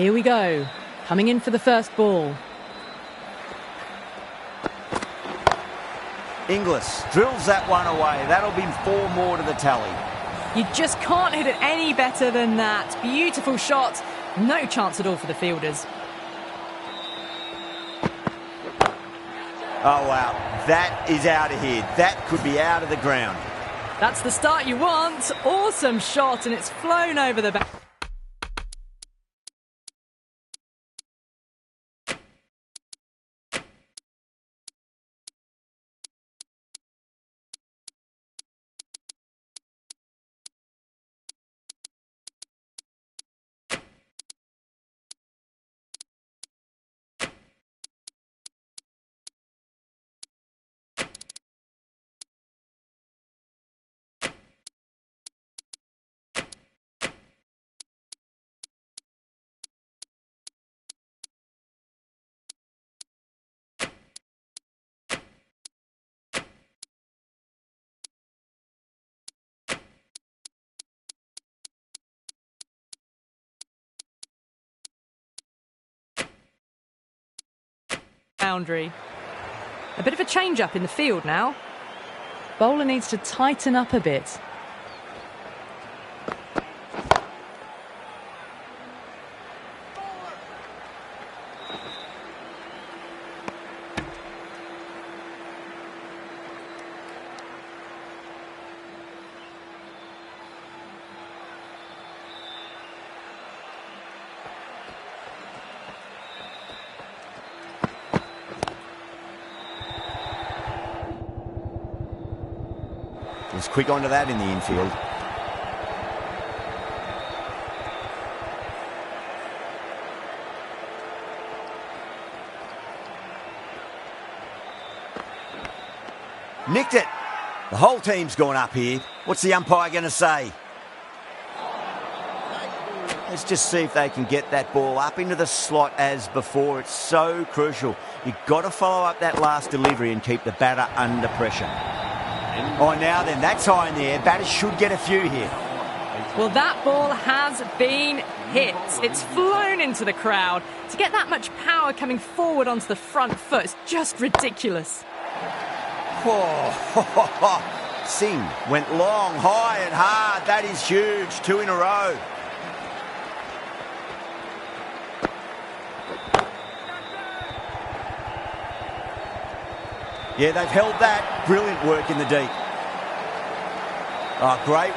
Here we go. Coming in for the first ball. Inglis drills that one away. That'll be 4 more to the tally. You just can't hit it any better than that. Beautiful shot. No chance at all for the fielders. Oh, wow. That is out of here. That could be out of the ground. That's the start you want. Awesome shot, and it's flown over the back. Boundary. A bit of a change up in the field now. Bowler needs to tighten up a bit. Was quick onto that in the infield. Nicked it. The whole team's gone up here. What's the umpire going to say? Let's just see if they can get that ball up into the slot as before. It's so crucial. You've got to follow up that last delivery and keep the batter under pressure. Oh, now then, that's high in the air. Batters should get a few here. Well, that ball has been hit. It's flown into the crowd. To get that much power coming forward onto the front foot is just ridiculous. Oh, Singh went long, high and hard. That is huge. 2 in a row. Yeah, they've held that. Brilliant work in the deep. Oh, great.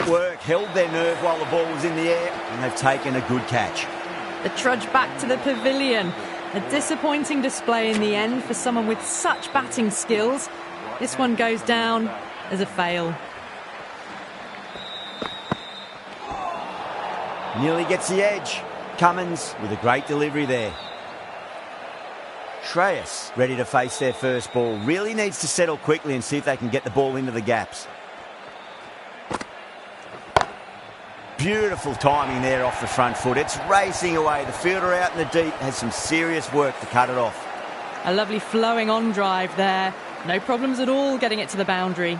Work, held their nerve while the ball was in the air, and they've taken a good catch. The trudge back to the pavilion. A disappointing display in the end for someone with such batting skills. This one goes down as a fail. Nearly gets the edge. Cummins with a great delivery there. Shreyas ready to face their first ball. Really needs to settle quickly and see if they can get the ball into the gaps. Beautiful timing there off the front foot. It's racing away. The fielder out in the deep has some serious work to cut it off. A lovely flowing on drive there. No problems at all getting it to the boundary.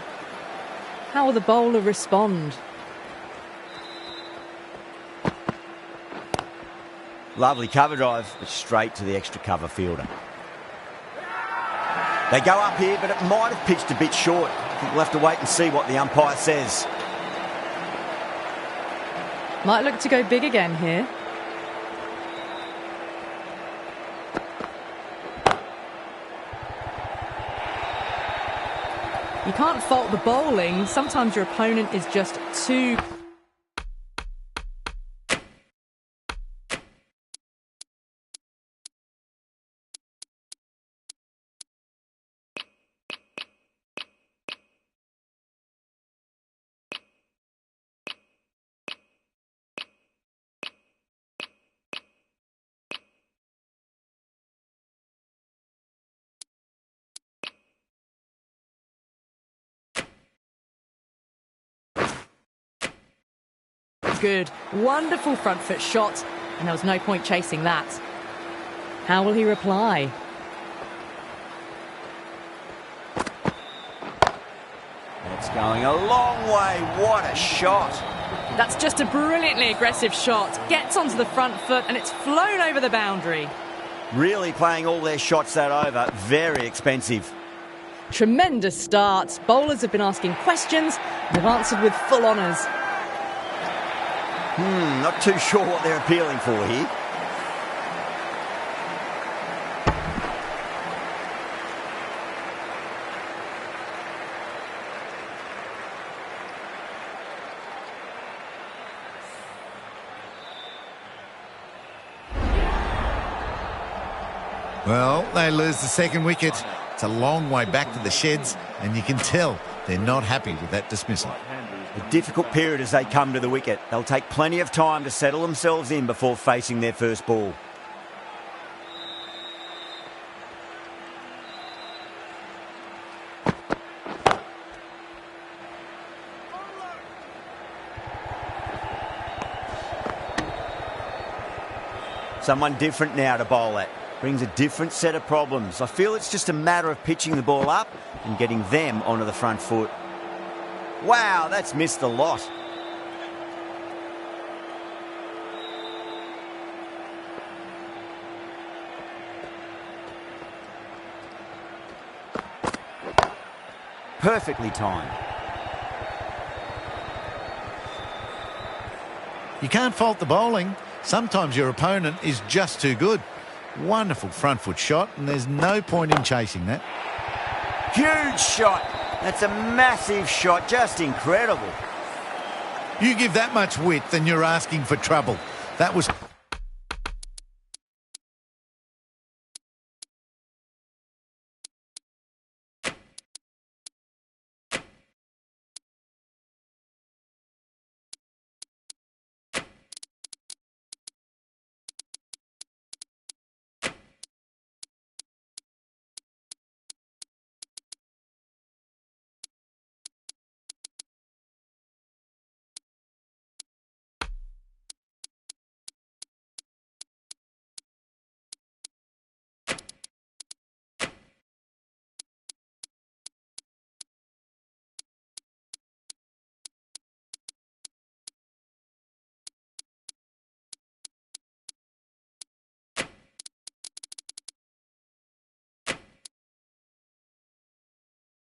How will the bowler respond? Lovely cover drive, but straight to the extra cover fielder. They go up here, but it might have pitched a bit short. I think we'll have to wait and see what the umpire says. Might look to go big again here. You can't fault the bowling. Sometimes your opponent is just too... Good, wonderful front foot shot, and there was no point chasing that. How will he reply? It's going a long way. What a shot. That's just a brilliantly aggressive shot. Gets onto the front foot and it's flown over the boundary. Really playing all their shots that over. Very expensive. Tremendous start. Bowlers have been asking questions and have answered with full honours. Not too sure what they're appealing for here. Well, they lose the second wicket. It's a long way back to the sheds, and you can tell they're not happy with that dismissal. A difficult period as they come to the wicket. They'll take plenty of time to settle themselves in before facing their first ball. Someone different now to bowl at. Brings a different set of problems. I feel it's just a matter of pitching the ball up and getting them onto the front foot. Wow, that's missed a lot. Perfectly timed. You can't fault the bowling. Sometimes your opponent is just too good. Wonderful front foot shot, and there's no point in chasing that. Huge shot. That's a massive shot. Just incredible. You give that much width and you're asking for trouble. That was...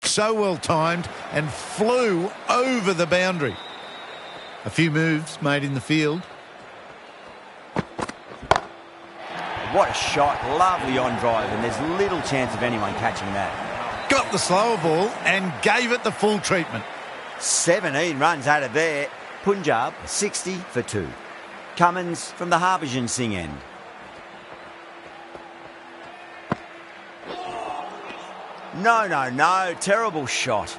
so well timed and flew over the boundary. A few moves made in the field. What a shot. Lovely on drive, and there's little chance of anyone catching that. Got the slower ball and gave it the full treatment. 17 runs out of there. Punjab 60 for 2. Cummins from the Harbhajan Singh end. No. Terrible shot.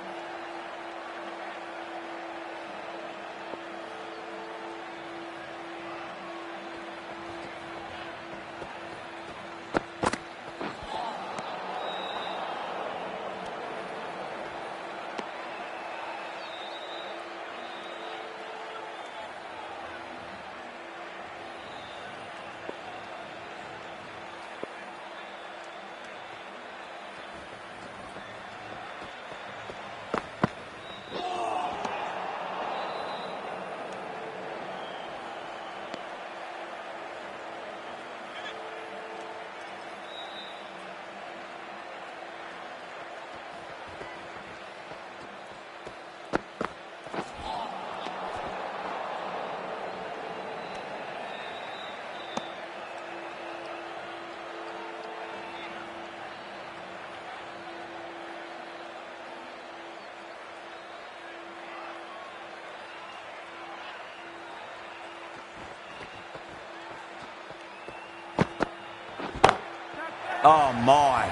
Oh, my,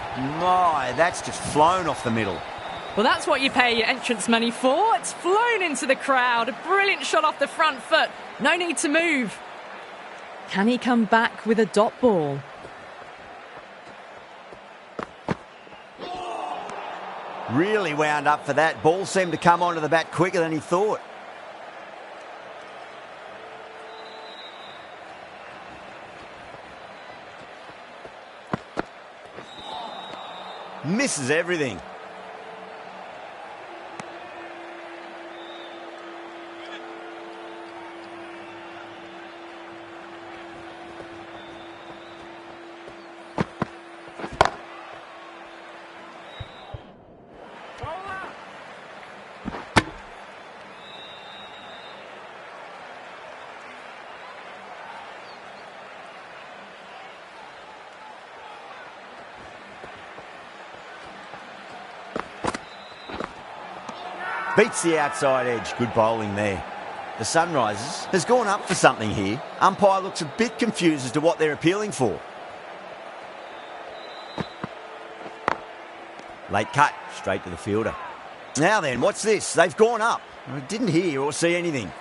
that's just flown off the middle. Well, that's what you pay your entrance money for. It's flown into the crowd. A brilliant shot off the front foot. No need to move. Can he come back with a dot ball? Really wound up for that. Ball seemed to come onto the bat quicker than he thought. Misses everything. Beats the outside edge. Good bowling there. The Sunrisers has gone up for something here. Umpire looks a bit confused as to what they're appealing for. Late cut. Straight to the fielder. Now then, what's this? They've gone up. I didn't hear or see anything.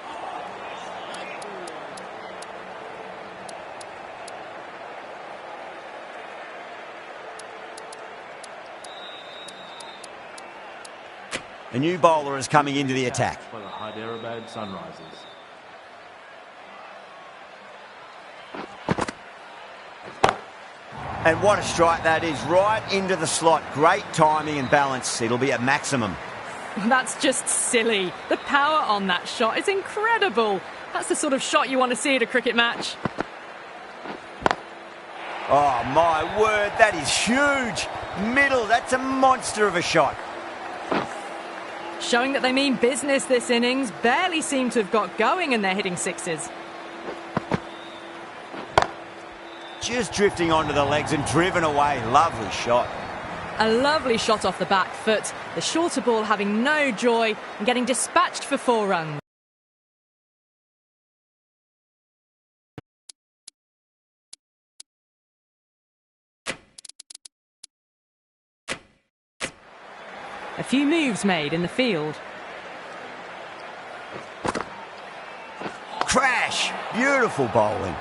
A new bowler is coming into the attack. For the Hyderabad Sunrisers. And what a strike that is, right into the slot. Great timing and balance. It'll be a maximum. That's just silly. The power on that shot is incredible. That's the sort of shot you want to see at a cricket match. Oh, my word, that is huge. Middle, that's a monster of a shot. Showing that they mean business this innings. Barely seem to have got going and they're hitting sixes. Just drifting onto the legs and driven away. Lovely shot. A lovely shot off the back foot. The shorter ball having no joy and getting dispatched for 4 runs. A few moves made in the field. Crash! Beautiful bowling.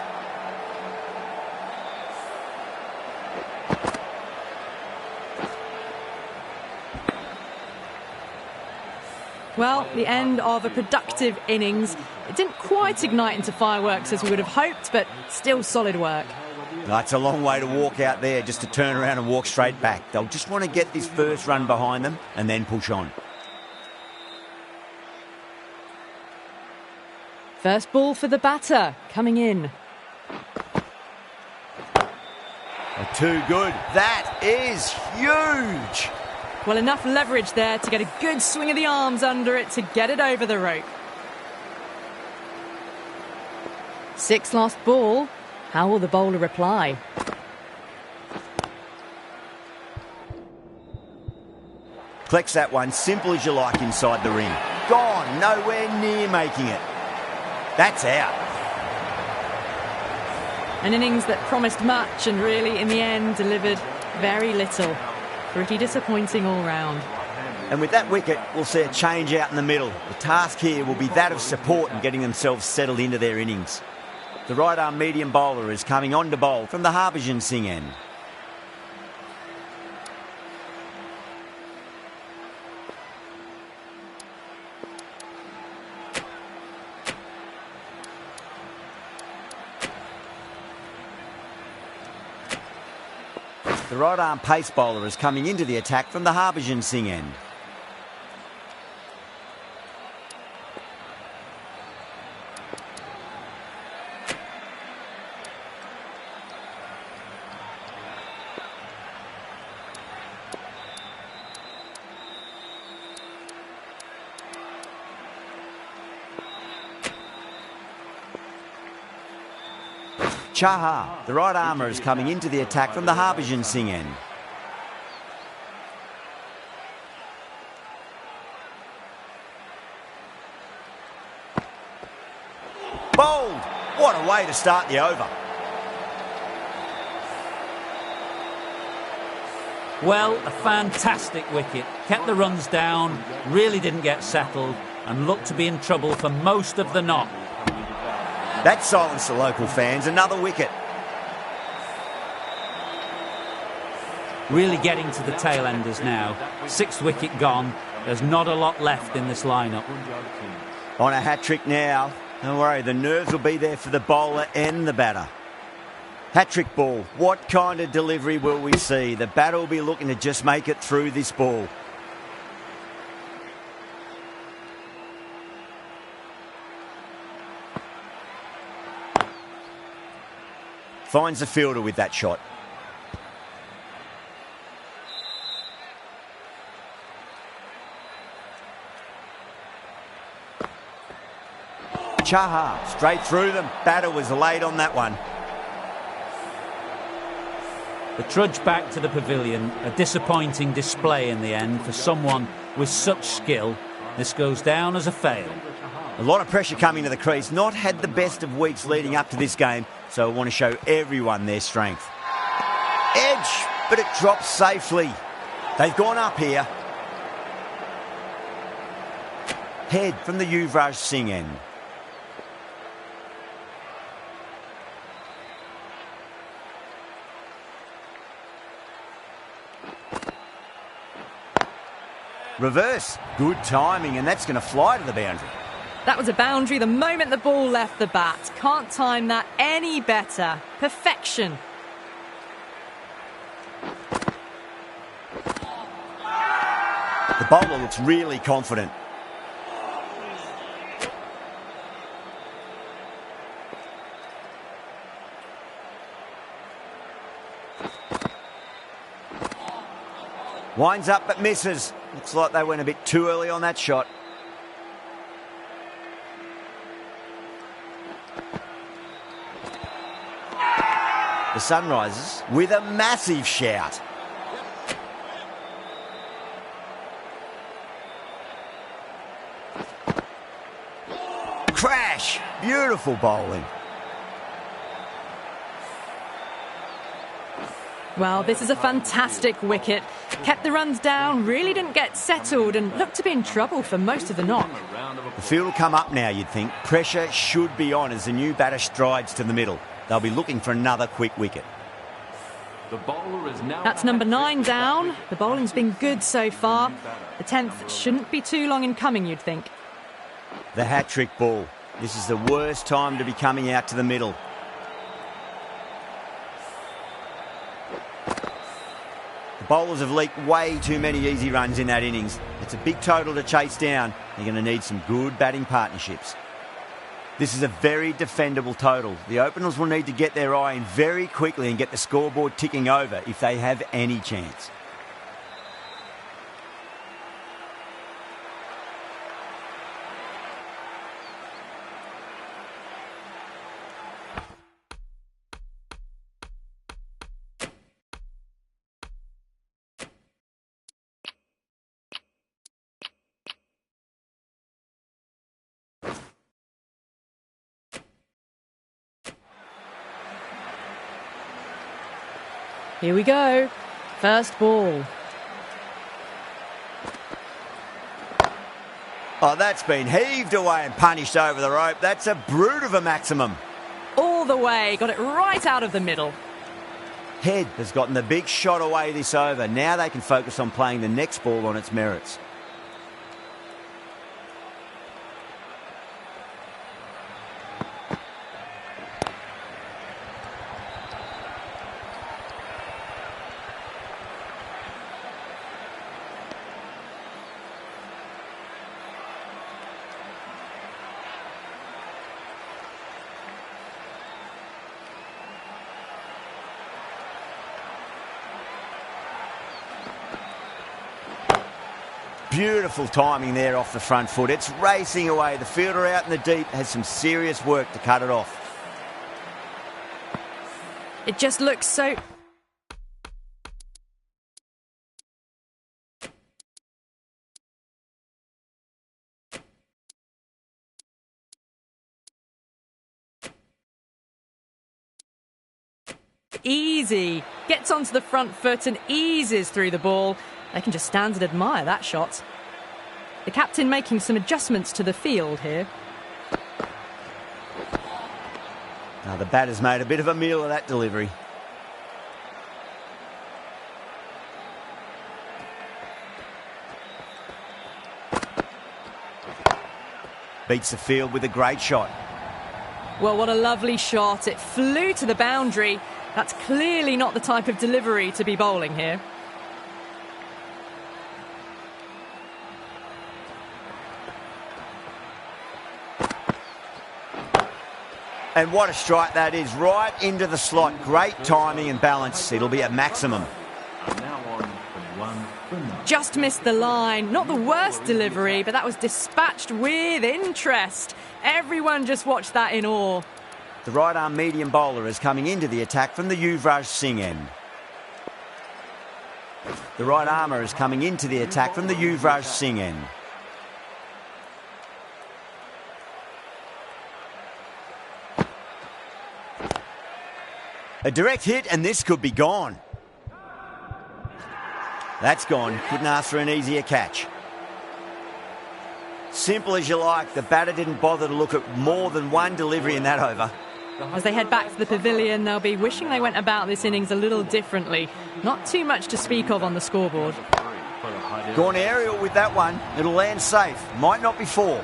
Well, the end of a productive innings. It didn't quite ignite into fireworks as we would have hoped, but still solid work. That's a long way to walk out there just to turn around and walk straight back. They'll just want to get this first run behind them and then push on. First ball for the batter, coming in. Too good. That is huge. Well, enough leverage there to get a good swing of the arms under it to get it over the rope. 6 last ball. How will the bowler reply? Collects that one, simple as you like, inside the ring. Gone, nowhere near making it. That's out. An innings that promised much and really, in the end, delivered very little. Pretty disappointing all round. And with that wicket, we'll see a change out in the middle. The task here will be that of support and getting themselves settled into their innings. The right-arm medium bowler is coming on to bowl from the Harbhajan Singh end. The right-arm pace bowler is coming into the attack from the Harbhajan Singh end. Chahar, the right armour, is coming into the attack from the Harbhajan Singh end. Bowled! What a way to start the over. Well, a fantastic wicket. Kept the runs down, really didn't get settled, and looked to be in trouble for most of the knock. That silenced the local fans. Another wicket. Really getting to the tail enders now. 6th wicket gone. There's not a lot left in this lineup. On a hat-trick now. Don't worry, the nerves will be there for the bowler and the batter. Hat-trick ball. What kind of delivery will we see? The batter will be looking to just make it through this ball. Finds the fielder with that shot. Chahar, straight through them. Batter was late on that one. The trudge back to the pavilion, a disappointing display in the end for someone with such skill. This goes down as a fail. A lot of pressure coming to the crease. Not had the best of weeks leading up to this game, so I want to show everyone their strength. Edge, but it drops safely. They've gone up here. Head from the Yuvraj Singh end. Reverse. Good timing, and that's going to fly to the boundary. That was a boundary the moment the ball left the bat. Can't time that any better. Perfection. The bowler looks really confident. Winds up but misses. Looks like they went a bit too early on that shot. The Sunrisers with a massive shout. Crash! Beautiful bowling. Well, this is a fantastic wicket. Kept the runs down, really didn't get settled and looked to be in trouble for most of the knock. The field will come up now, you'd think. Pressure should be on as the new batter strides to the middle. They'll be looking for another quick wicket. The bowler is now. That's number 9 down. The bowling's been good so far. The 10th shouldn't be too long in coming, you'd think. The hat-trick ball. This is the worst time to be coming out to the middle. The bowlers have leaked way too many easy runs in that innings. It's a big total to chase down. They're going to need some good batting partnerships. This is a very defendable total. The openers will need to get their eye in very quickly and get the scoreboard ticking over if they have any chance. Here we go. First ball. Oh, that's been heaved away and punished over the rope. That's a brute of a maximum. All the way. Got it right out of the middle. Head has gotten the big shot away this over. Now they can focus on playing the next ball on its merits. Beautiful timing there off the front foot. It's racing away. The fielder out in the deep has some serious work to cut it off. It just looks so... easy. Gets onto the front foot and eases through the ball. They can just stand and admire that shot. The captain making some adjustments to the field here. Now the batter's made a bit of a meal of that delivery. Beats the field with a great shot. Well, what a lovely shot. It flew to the boundary. That's clearly not the type of delivery to be bowling here. And what a strike that is, right into the slot. Great timing and balance. It'll be at maximum. Now on for one. Just missed the line. Not the worst delivery, but that was dispatched with interest. Everyone just watched that in awe. The right arm medium bowler is coming into the attack from the Yuvraj Singh end. The right armour is coming into the attack from the Yuvraj Singh end. A direct hit and this could be gone. That's gone. Couldn't ask for an easier catch. Simple as you like. The batter didn't bother to look at more than one delivery in that over. As they head back to the pavilion, they'll be wishing they went about this innings a little differently. Not too much to speak of on the scoreboard. Gone aerial with that one. It'll land safe. Might not be four.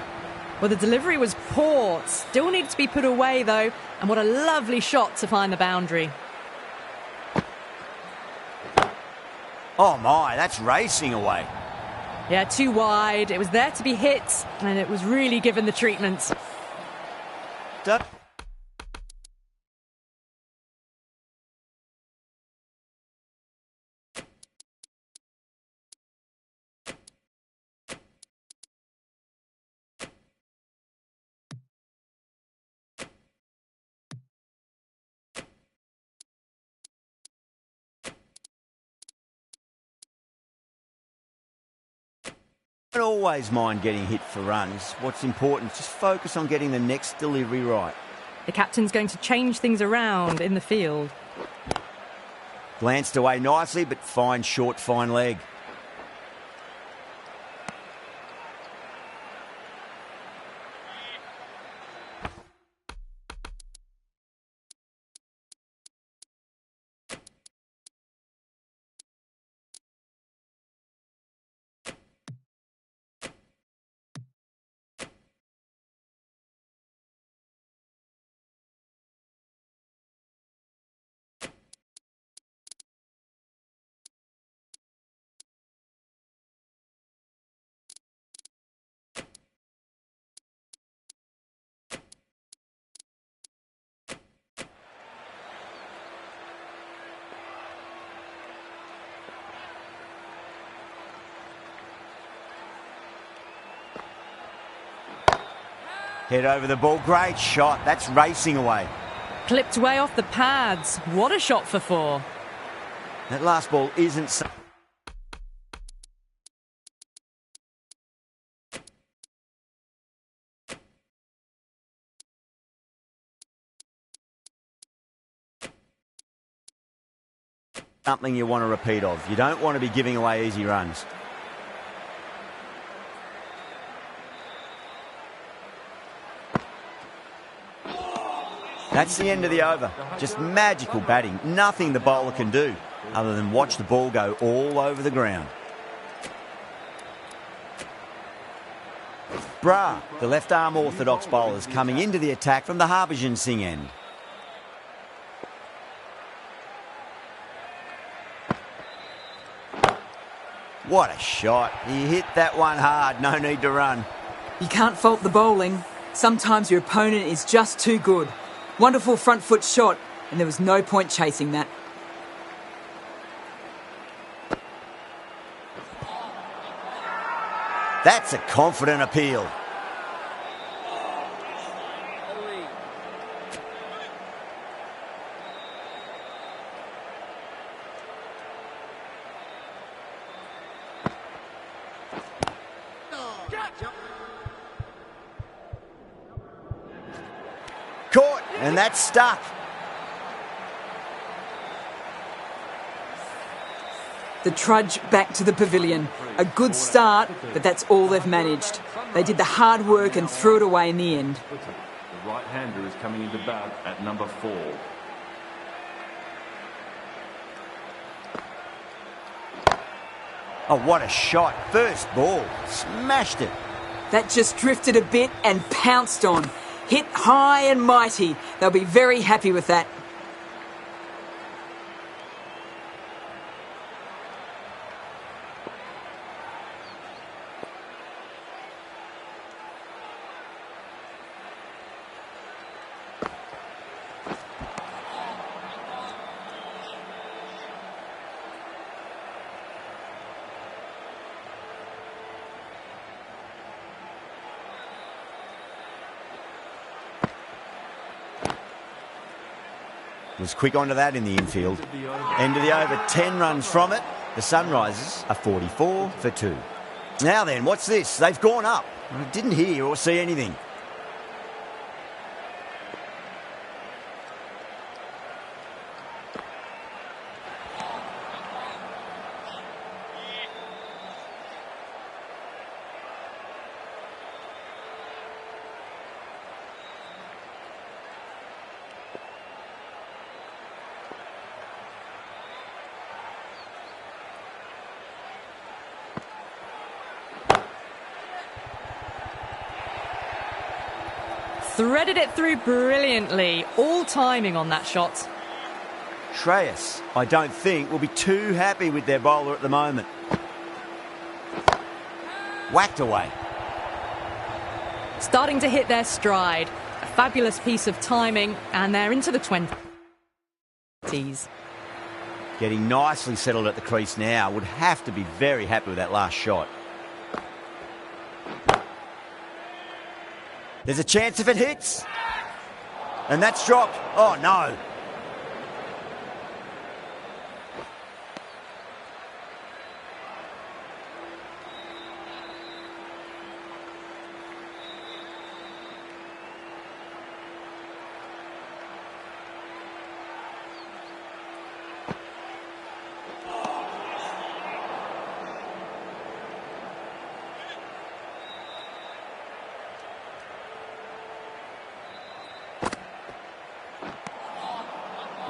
Well, the delivery was poor. Still needs to be put away, though. And what a lovely shot to find the boundary. Oh my, that's racing away. Yeah, too wide. It was there to be hit, and it was really given the treatment. Duck. Don't always mind getting hit for runs. What's important is just focus on getting the next delivery right. The captain's going to change things around in the field. Glanced away nicely, but fine short, fine leg. Head over the ball. Great shot. That's racing away. Clipped way off the pads. What a shot for four. That last ball isn't... something you want to repeat of. You don't want to be giving away easy runs. That's the end of the over. Just magical batting. Nothing the bowler can do other than watch the ball go all over the ground. Bra, the left-arm orthodox bowler, is coming into the attack from the Harbhajan Singh end. What a shot. He hit that one hard. No need to run. You can't fault the bowling. Sometimes your opponent is just too good. Wonderful front foot shot, and there was no point chasing that. That's a confident appeal. Caught, and that's stuck. the trudge back to the pavilion. A good start, but that's all they've managed. They did the hard work and threw it away in the end. The right-hander is coming into bat at number 4. Oh, what a shot. First ball. Smashed it. That just drifted a bit and pounced on. Hit high and mighty. They'll be very happy with that. Was quick onto that in the infield. End of the over, 10 runs from it. The Sunrisers are 44 for 2. Now then, what's this? They've gone up. I didn't hear or see anything. Threaded it through brilliantly. All timing on that shot. Shreyas, I don't think, will be too happy with their bowler at the moment. Whacked away. Starting to hit their stride. A fabulous piece of timing, and they're into the 20s. Getting nicely settled at the crease now. Would have to be very happy with that last shot. There's a chance if it hits. And that's dropped. Oh, no.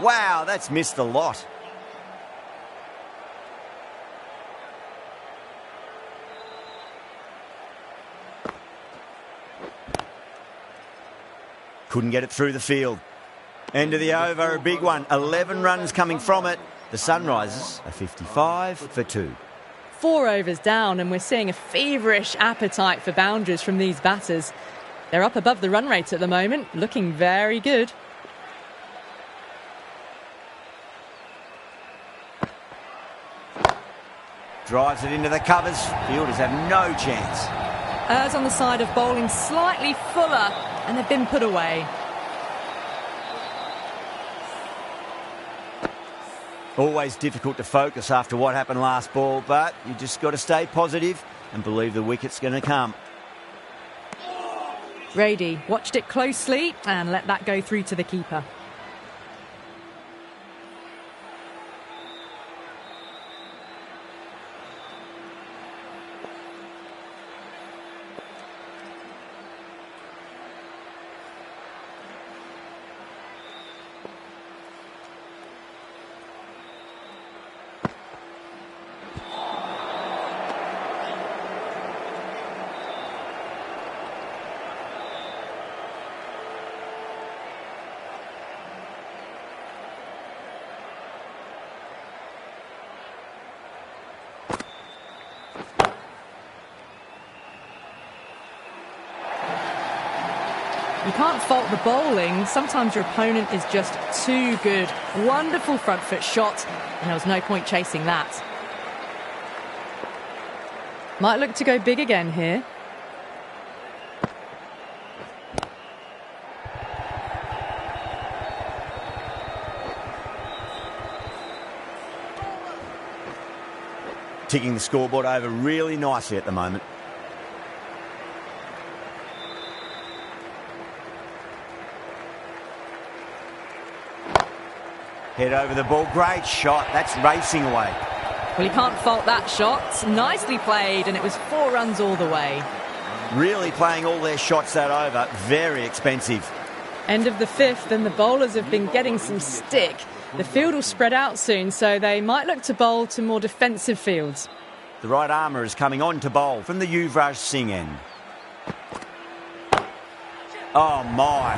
Wow, that's missed a lot. Couldn't get it through the field. End of the over, a big one. 11 runs coming from it. The Sunrisers are 55 for 2. 4 overs down, and we're seeing a feverish appetite for boundaries from these batters. They're up above the run rate at the moment, looking very good. Drives it into the covers. Fielders have no chance. Errs on the side of bowling slightly fuller, and they've been put away. Always difficult to focus after what happened last ball, but you just got to stay positive and believe the wicket's going to come. Rady watched it closely and let that go through to the keeper. You can't fault the bowling. Sometimes your opponent is just too good. Wonderful front foot shot, and there was no point chasing that. Might look to go big again here. Ticking the scoreboard over really nicely at the moment. Head over the ball, great shot, that's racing away. Well, you can't fault that shot. Nicely played, and it was 4 runs all the way. Really playing all their shots that over. Very expensive. End of the 5th, and the bowlers have been getting some stick. The field will spread out soon, so they might look to bowl to more defensive fields. The right armour is coming on to bowl from the Yuvraj Singh end. Oh, my,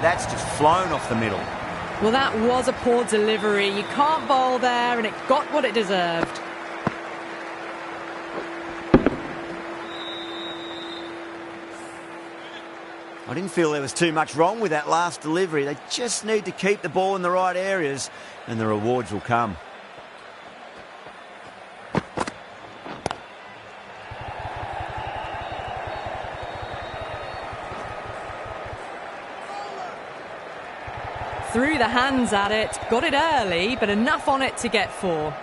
that's just flown off the middle. Well, that was a poor delivery. You can't bowl there, and it got what it deserved. I didn't feel there was too much wrong with that last delivery. They just need to keep the ball in the right areas, and the rewards will come. Threw the hands at it, got it early, but enough on it to get 4.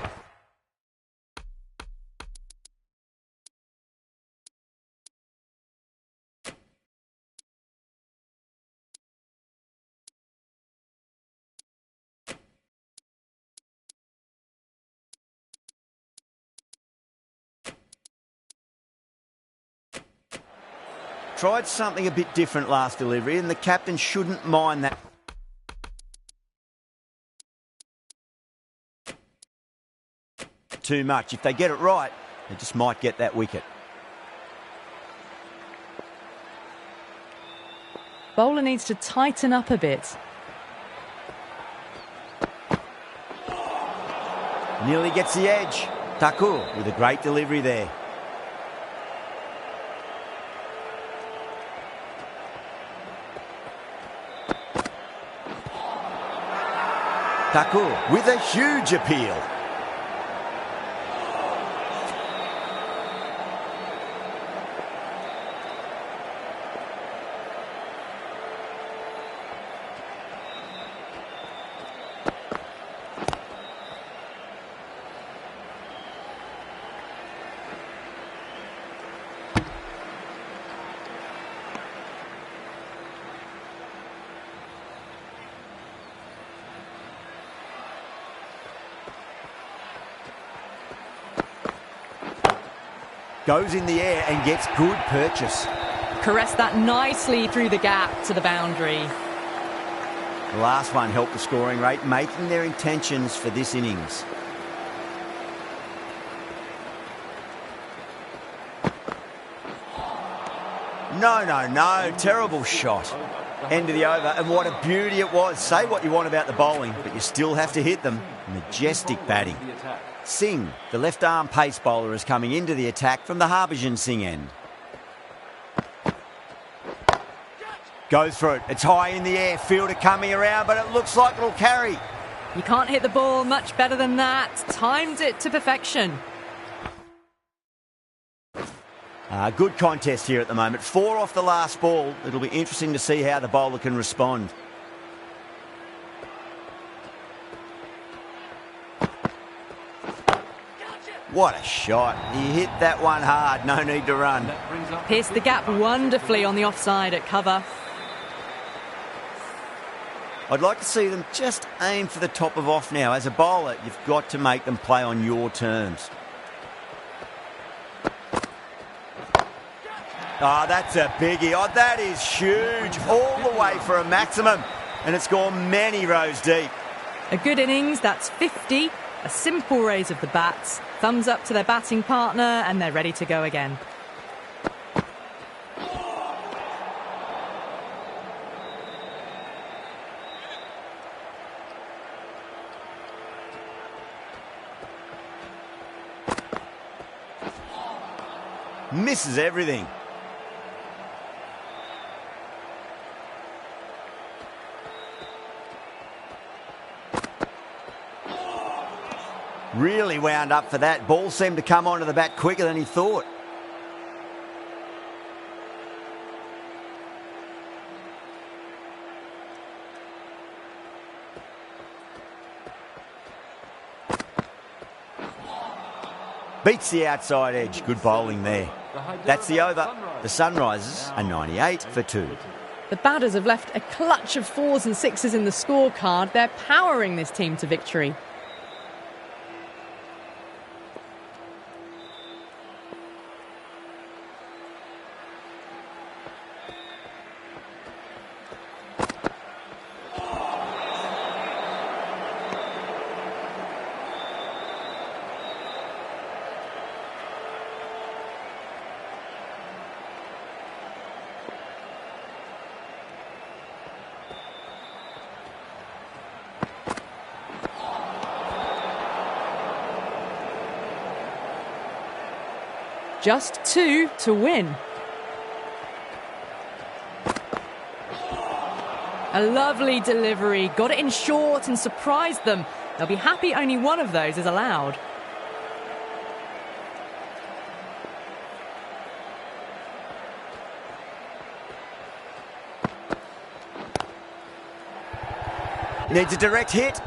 Tried something a bit different last delivery, and the captain shouldn't mind that. Too much. If they get it right, they just might get that wicket. Bowler needs to tighten up a bit. Nearly gets the edge. Thakur with a great delivery there. Thakur with a huge appeal. Goes in the air and gets good purchase. Caressed that nicely through the gap to the boundary. The last one helped the scoring rate, making their intentions for this innings. No. Terrible shot. End of the over, and what a beauty it was. Say what you want about the bowling, but you still have to hit them. Majestic batting. Singh, the left-arm pace bowler, is coming into the attack from the Harbhajan Singh end. Goes for it. It's high in the air. Fielder coming around, but it looks like it'll carry. You can't hit the ball much better than that. Timed it to perfection. Good contest here at the moment. 4 off the last ball. It'll be interesting to see how the bowler can respond. What a shot. He hit that one hard. No need to run. Pierced the gap wonderfully on the offside at cover. I'd like to see them just aim for the top of off now. As a bowler, you've got to make them play on your terms. Oh, that's a biggie. Oh, that is huge. All the way for a maximum. And it's gone many rows deep. A good innings, that's 50. A simple raise of the bats. Thumbs up to their batting partner, and they're ready to go again. Misses everything. Really wound up for that. Ball seemed to come onto the bat quicker than he thought. Beats the outside edge. Good bowling there. That's the over. The Sunrisers are 98 for 2. The batters have left a clutch of 4s and 6s in the scorecard. They're powering this team to victory. Just 2 to win. A lovely delivery, got it in short and surprised them. They'll be happy only one of those is allowed. Needs a direct hit.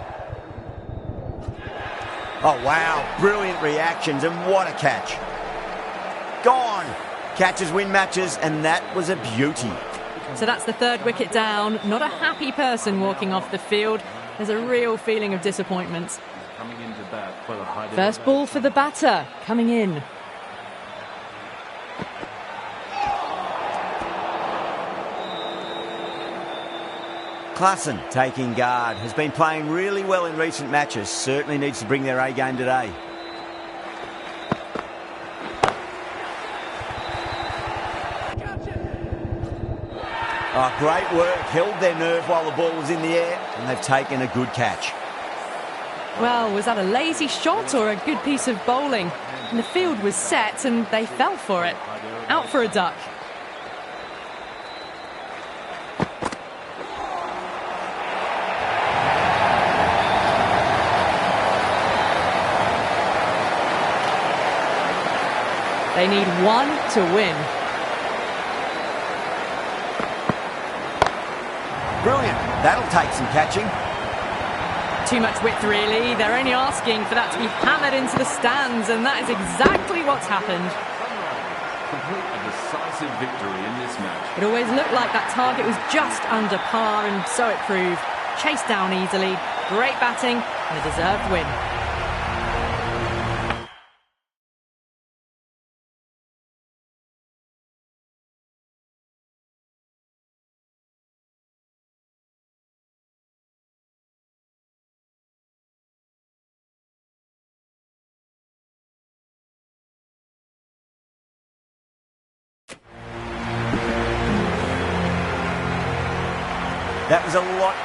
Oh, wow. Brilliant reactions, and what a catch. Gone. Catches win matches, and that was a beauty. So that's the third wicket down. Not a happy person walking off the field. There's a real feeling of disappointment. Coming into bat for the high First ball for the batter, coming in. Klassen taking guard. Has been playing really well in recent matches. Certainly needs to bring their A game today. Oh, great work. Held their nerve while the ball was in the air, and they've taken a good catch. Well, was that a lazy shot or a good piece of bowling? And the field was set and they fell for it. Out for a duck. They need 1 to win. Brilliant. That'll take some catching. Too much width, really. They're only asking for that to be hammered into the stands, and that is exactly what's happened. complete a decisive victory in this match. It always looked like that target was just under par, and so it proved. Chased down easily, great batting, and a deserved win. That was a lot